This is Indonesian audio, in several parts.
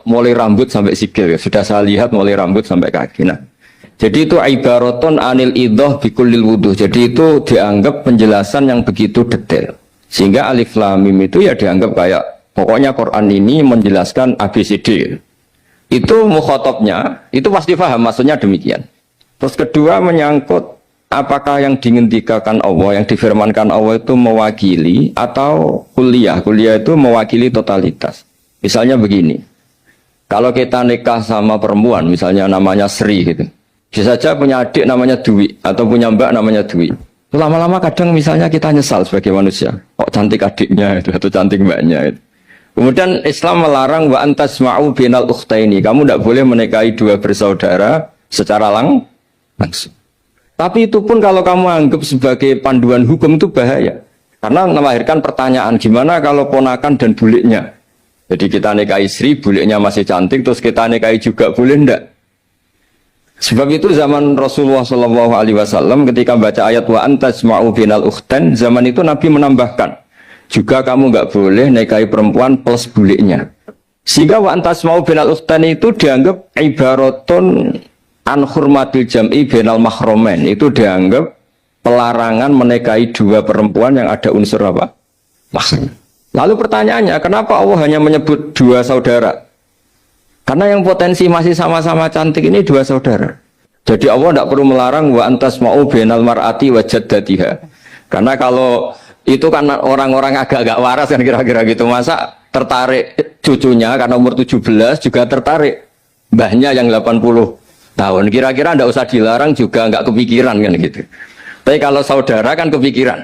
mulai rambut sampai sikil, sudah saya lihat mulai rambut sampai kaki. Nah, jadi itu ibaratun anil idhah bikullil wuduh. Jadi itu dianggap penjelasan yang begitu detail. Sehingga alif lam mim itu ya dianggap kayak pokoknya Quran ini menjelaskan ABCD. Itu mukhatabnya, itu pasti paham maksudnya demikian. Terus kedua menyangkut apakah yang dingendikakan Allah, yang difirmankan Allah itu mewakili atau kuliah. Kuliah itu mewakili totalitas. Misalnya begini, kalau kita nikah sama perempuan, misalnya namanya Sri gitu, bisa saja punya adik namanya Dwi, atau punya mbak namanya Dwi. Lama-lama kadang misalnya kita nyesal sebagai manusia, kok cantik adiknya itu, atau cantik mbaknya itu. Kemudian Islam melarang wa antasma'u binal ukhtaini, kamu tidak boleh menikahi dua bersaudara secara langsung. Tapi itu pun kalau kamu anggap sebagai panduan hukum itu bahaya. Karena melahirkan pertanyaan, gimana kalau ponakan dan buliknya? Jadi kita nikahi Sri, buliknya masih cantik, terus kita nikahi juga, boleh enggak? Sebab itu zaman Rasulullah SAW ketika baca ayat wa antasma'u binal ukhtan, zaman itu Nabi menambahkan, juga kamu enggak boleh nikahi perempuan plus buliknya. Sehingga wa antasma'u binal ukhtan itu dianggap ibaratun an hurmatil jam'i binal mahromen, itu dianggap pelarangan menikahi dua perempuan yang ada unsur apa? Mahram. Lalu pertanyaannya, kenapa Allah hanya menyebut dua saudara? Karena yang potensi masih sama-sama cantik ini dua saudara. Jadi Allah tidak perlu melarang wa antasma'u binal mar'ati wa jaddatiha. Karena kalau itu kan orang-orang agak-agak waras kan kira-kira gitu, masa tertarik cucunya karena umur 17 juga tertarik mbahnya yang 80 tahun, kira-kira tidak usah dilarang juga nggak kepikiran kan gitu. Tapi kalau saudara kan kepikiran.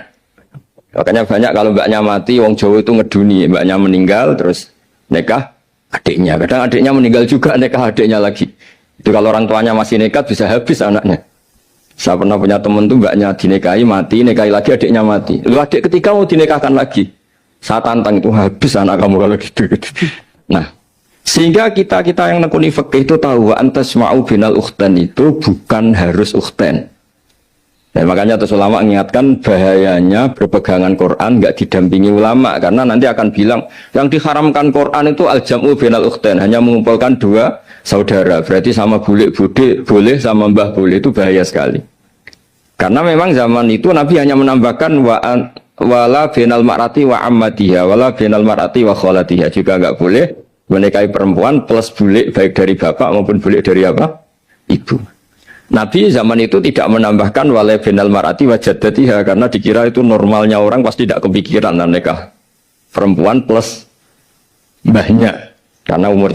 Makanya banyak kalau mbaknya mati, wong Jawa itu ngeduni, mbaknya meninggal terus nikah adiknya. Kadang adiknya meninggal juga nikah adiknya lagi. Itu kalau orang tuanya masih nekat bisa habis anaknya. Saya pernah punya teman tuh mbaknya dinikahi mati, nikahi lagi adiknya mati. Lalu adik ketiga mau dinikahkan lagi. Saya tantang itu habis anak kamu kalau gitu. Nah, sehingga kita yang nekuni fikih itu tahu wa antasma'u binal ukhtan itu bukan harus ukhtan. Dan makanya terus ulama mengingatkan bahayanya berpegangan Quran nggak didampingi ulama, karena nanti akan bilang yang diharamkan Quran itu al-jam'u binal ukhtan, hanya mengumpulkan dua saudara, berarti sama bule bude boleh, sama mbah boleh, itu bahaya sekali. Karena memang zaman itu Nabi hanya menambahkan wala binal mar'ati wa ammatiha, wala binal mar'ati wa kholatiha, juga nggak boleh menikahi perempuan plus bulik baik dari bapak maupun bulik dari apa? Ibu. Nabi zaman itu tidak menambahkan wala binal mar'ati wa jaddatiha, karena dikira itu normalnya orang pasti tidak kepikiran nikah perempuan plus mbahnya karena umurnya